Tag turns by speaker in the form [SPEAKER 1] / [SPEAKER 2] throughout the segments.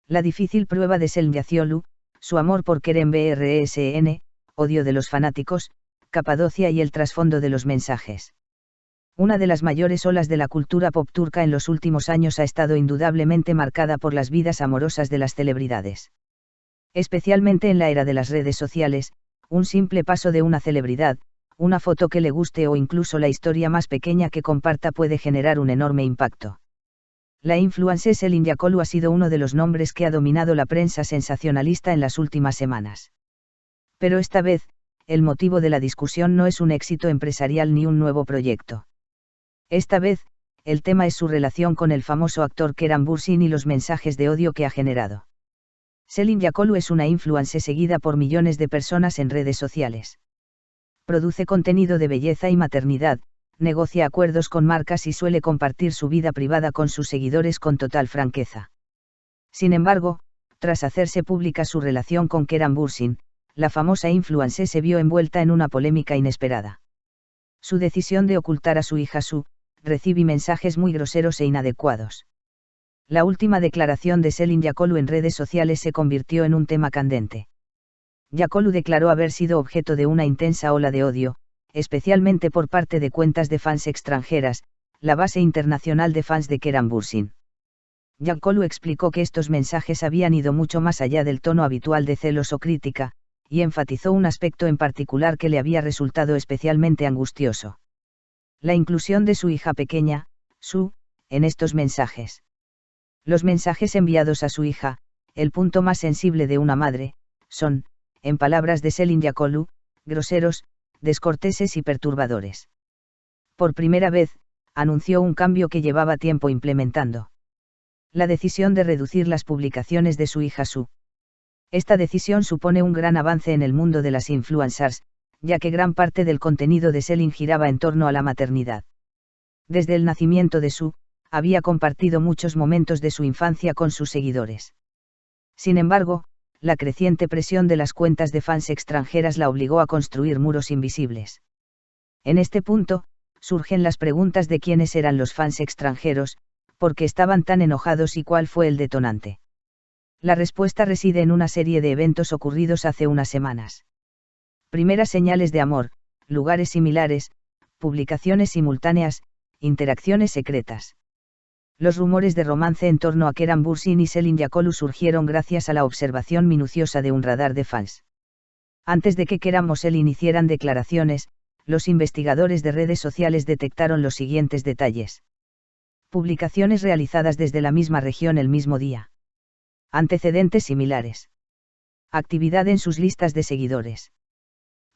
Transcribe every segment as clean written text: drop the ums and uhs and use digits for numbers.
[SPEAKER 1] La difícil prueba de Selin Yaciolu, su amor por Kerem Brsn, odio de los fanáticos, Capadocia y el trasfondo de los mensajes. Una de las mayores olas de la cultura pop turca en los últimos años ha estado indudablemente marcada por las vidas amorosas de las celebridades. Especialmente en la era de las redes sociales, un simple paso de una celebridad, una foto que le guste o incluso la historia más pequeña que comparta puede generar un enorme impacto. La influencer Selin Yaciolu ha sido uno de los nombres que ha dominado la prensa sensacionalista en las últimas semanas. Pero esta vez, el motivo de la discusión no es un éxito empresarial ni un nuevo proyecto. Esta vez, el tema es su relación con el famoso actor Kerem Bürsin y los mensajes de odio que ha generado. Selin Yaciolu es una influencer seguida por millones de personas en redes sociales. Produce contenido de belleza y maternidad, negocia acuerdos con marcas y suele compartir su vida privada con sus seguidores con total franqueza. Sin embargo, tras hacerse pública su relación con Kerem Bürsin, la famosa influencer se vio envuelta en una polémica inesperada. Su decisión de ocultar a su hija recibe mensajes muy groseros e inadecuados. La última declaración de Selin Yaciolu en redes sociales se convirtió en un tema candente. Yaciolu declaró haber sido objeto de una intensa ola de odio, especialmente por parte de cuentas de fans extranjeras, la base internacional de fans de Kerem Bürsin. Yaciolu explicó que estos mensajes habían ido mucho más allá del tono habitual de celos o crítica, y enfatizó un aspecto en particular que le había resultado especialmente angustioso. La inclusión de su hija pequeña, en estos mensajes. Los mensajes enviados a su hija, el punto más sensible de una madre, son, en palabras de Selin Yaciolu, groseros, descorteses y perturbadores. Por primera vez, anunció un cambio que llevaba tiempo implementando. La decisión de reducir las publicaciones de su hija Esta decisión supone un gran avance en el mundo de las influencers, ya que gran parte del contenido de Selin giraba en torno a la maternidad. Desde el nacimiento de había compartido muchos momentos de su infancia con sus seguidores. Sin embargo, la creciente presión de las cuentas de fans extranjeras la obligó a construir muros invisibles. En este punto, surgen las preguntas de quiénes eran los fans extranjeros, por qué estaban tan enojados y cuál fue el detonante. La respuesta reside en una serie de eventos ocurridos hace unas semanas. Primeras señales de amor, lugares similares, publicaciones simultáneas, interacciones secretas. Los rumores de romance en torno a Kerem Bürsin y Selin Yaciolu surgieron gracias a la observación minuciosa de un radar de fans. Antes de que Kerem o Selin hicieran declaraciones, los investigadores de redes sociales detectaron los siguientes detalles. Publicaciones realizadas desde la misma región el mismo día. Antecedentes similares. Actividad en sus listas de seguidores.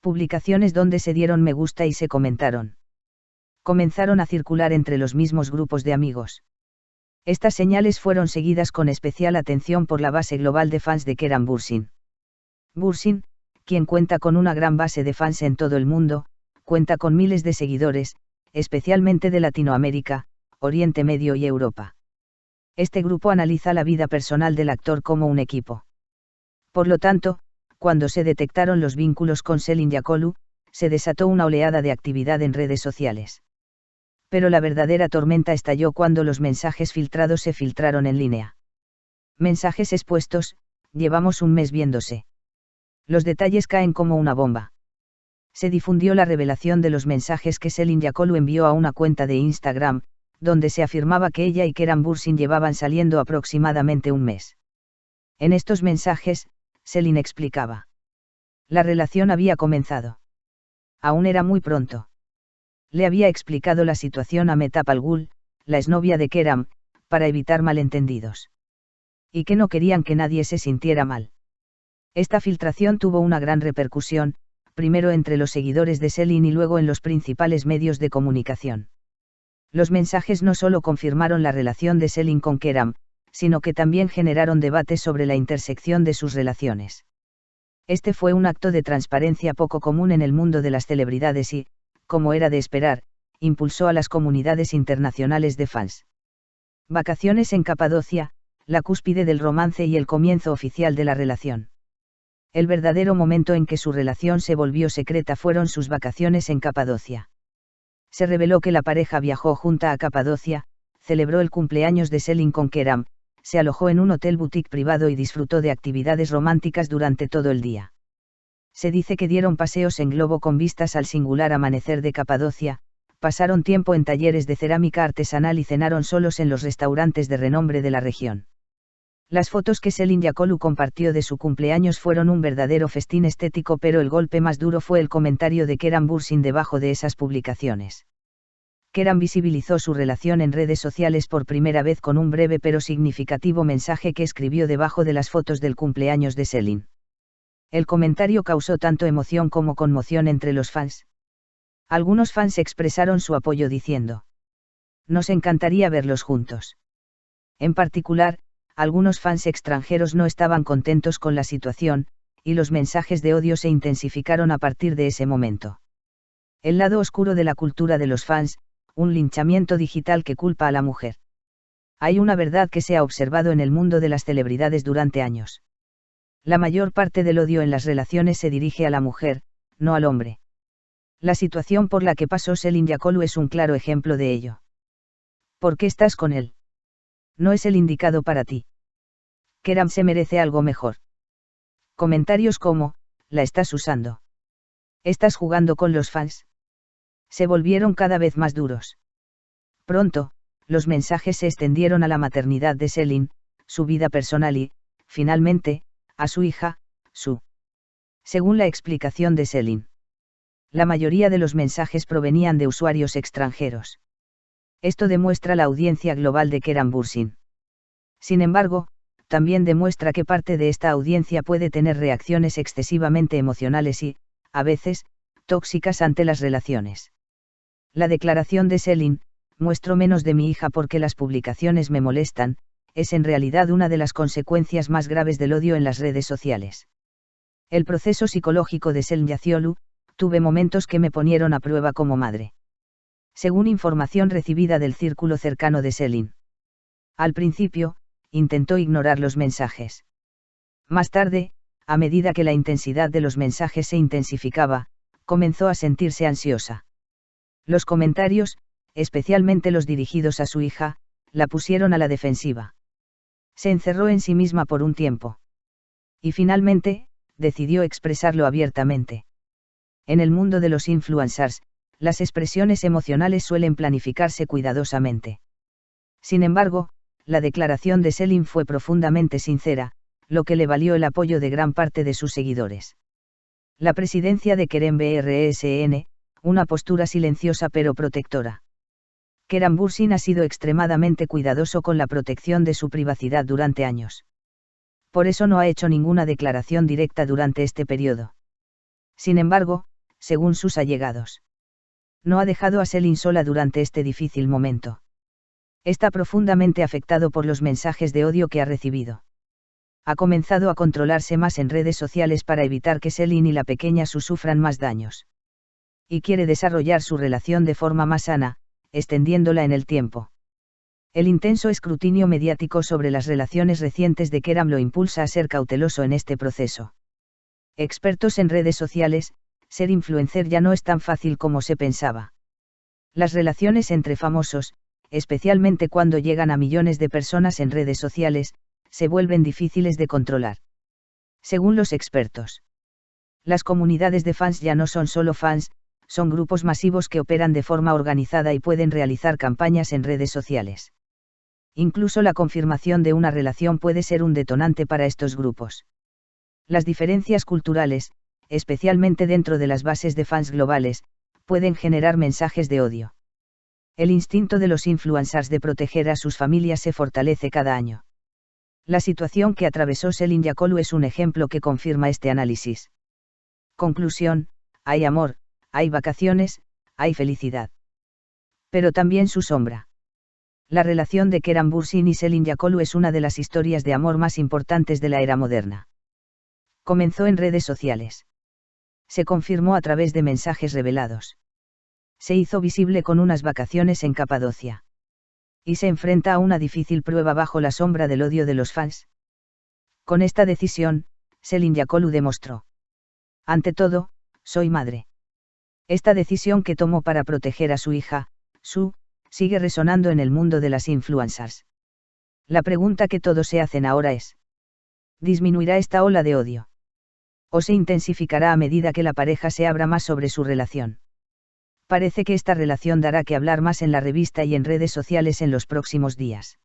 [SPEAKER 1] Publicaciones donde se dieron me gusta y se comentaron. Comenzaron a circular entre los mismos grupos de amigos. Estas señales fueron seguidas con especial atención por la base global de fans de Kerem Bürsin. Bürsin, quien cuenta con una gran base de fans en todo el mundo, cuenta con miles de seguidores, especialmente de Latinoamérica, Oriente Medio y Europa. Este grupo analiza la vida personal del actor como un equipo. Por lo tanto, cuando se detectaron los vínculos con Selin Yaciolu, se desató una oleada de actividad en redes sociales. Pero la verdadera tormenta estalló cuando los mensajes filtrados se filtraron en línea. Mensajes expuestos, llevamos un mes viéndose. Los detalles caen como una bomba. Se difundió la revelación de los mensajes que Selin Yaciolu envió a una cuenta de Instagram, donde se afirmaba que ella y Kerem Bürsin llevaban saliendo aproximadamente un mes. En estos mensajes, Selin explicaba. La relación había comenzado. Aún era muy pronto. Le había explicado la situación a Mehtap Algul, la exnovia de Kerem, para evitar malentendidos. Y que no querían que nadie se sintiera mal. Esta filtración tuvo una gran repercusión, primero entre los seguidores de Selin y luego en los principales medios de comunicación. Los mensajes no solo confirmaron la relación de Selin con Kerem, sino que también generaron debates sobre la intersección de sus relaciones. Este fue un acto de transparencia poco común en el mundo de las celebridades y, como era de esperar, impulsó a las comunidades internacionales de fans. Vacaciones en Capadocia, la cúspide del romance y el comienzo oficial de la relación. El verdadero momento en que su relación se volvió secreta fueron sus vacaciones en Capadocia. Se reveló que la pareja viajó junta a Capadocia, celebró el cumpleaños de Selin con Kerem, se alojó en un hotel boutique privado y disfrutó de actividades románticas durante todo el día. Se dice que dieron paseos en globo con vistas al singular amanecer de Capadocia, pasaron tiempo en talleres de cerámica artesanal y cenaron solos en los restaurantes de renombre de la región. Las fotos que Selin Yakolu compartió de su cumpleaños fueron un verdadero festín estético, pero el golpe más duro fue el comentario de Kerem Bürsin debajo de esas publicaciones. Kerem visibilizó su relación en redes sociales por primera vez con un breve pero significativo mensaje que escribió debajo de las fotos del cumpleaños de Selin. El comentario causó tanto emoción como conmoción entre los fans. Algunos fans expresaron su apoyo diciendo: "Nos encantaría verlos juntos". En particular, algunos fans extranjeros no estaban contentos con la situación, y los mensajes de odio se intensificaron a partir de ese momento. El lado oscuro de la cultura de los fans, un linchamiento digital que culpa a la mujer. Hay una verdad que se ha observado en el mundo de las celebridades durante años. La mayor parte del odio en las relaciones se dirige a la mujer, no al hombre. La situación por la que pasó Selin Yakolu es un claro ejemplo de ello. ¿Por qué estás con él? No es el indicado para ti. Kerem se merece algo mejor. Comentarios como: "La estás usando. Estás jugando con los fans". Se volvieron cada vez más duros. Pronto, los mensajes se extendieron a la maternidad de Selin, su vida personal y, finalmente, a su hija, Su. Según la explicación de Selin, la mayoría de los mensajes provenían de usuarios extranjeros. Esto demuestra la audiencia global de Kerem Bürsin. Sin embargo, también demuestra que parte de esta audiencia puede tener reacciones excesivamente emocionales y, a veces, tóxicas ante las relaciones. La declaración de Selin: "Muestro menos de mi hija porque las publicaciones me molestan", es en realidad una de las consecuencias más graves del odio en las redes sociales. El proceso psicológico de Selin Yakolu: "Tuve momentos que me ponieron a prueba como madre". Según información recibida del círculo cercano de Selin. Al principio, intentó ignorar los mensajes. Más tarde, a medida que la intensidad de los mensajes se intensificaba, comenzó a sentirse ansiosa. Los comentarios, especialmente los dirigidos a su hija, la pusieron a la defensiva. Se encerró en sí misma por un tiempo. Y finalmente, decidió expresarlo abiertamente. En el mundo de los influencers, las expresiones emocionales suelen planificarse cuidadosamente. Sin embargo, la declaración de Selin fue profundamente sincera, lo que le valió el apoyo de gran parte de sus seguidores. La presidencia de Kerem Bürsin, una postura silenciosa pero protectora. Kerem Bürsin ha sido extremadamente cuidadoso con la protección de su privacidad durante años. Por eso no ha hecho ninguna declaración directa durante este periodo. Sin embargo, según sus allegados, no ha dejado a Selin sola durante este difícil momento. Está profundamente afectado por los mensajes de odio que ha recibido. Ha comenzado a controlarse más en redes sociales para evitar que Selin y la pequeña Su sufran más daños. Y quiere desarrollar su relación de forma más sana, extendiéndola en el tiempo. El intenso escrutinio mediático sobre las relaciones recientes de Kerem lo impulsa a ser cauteloso en este proceso. Expertos en redes sociales: ser influencer ya no es tan fácil como se pensaba. Las relaciones entre famosos, especialmente cuando llegan a millones de personas en redes sociales, se vuelven difíciles de controlar. Según los expertos, las comunidades de fans ya no son solo fans, son grupos masivos que operan de forma organizada y pueden realizar campañas en redes sociales. Incluso la confirmación de una relación puede ser un detonante para estos grupos. Las diferencias culturales, especialmente dentro de las bases de fans globales, pueden generar mensajes de odio. El instinto de los influencers de proteger a sus familias se fortalece cada año. La situación que atravesó Selin Yakolu es un ejemplo que confirma este análisis. Conclusión: hay amor, hay vacaciones, hay felicidad. Pero también su sombra. La relación de Kerem Bürsin y Selin Yakolu es una de las historias de amor más importantes de la era moderna. Comenzó en redes sociales. Se confirmó a través de mensajes revelados. Se hizo visible con unas vacaciones en Capadocia. Y se enfrenta a una difícil prueba bajo la sombra del odio de los fans. Con esta decisión, Selin Yakolu demostró: ante todo, soy madre. Esta decisión que tomó para proteger a su hija, Su, sigue resonando en el mundo de las influencers. La pregunta que todos se hacen ahora es: ¿disminuirá esta ola de odio? ¿O se intensificará a medida que la pareja se abra más sobre su relación? Parece que esta relación dará que hablar más en la revista y en redes sociales en los próximos días.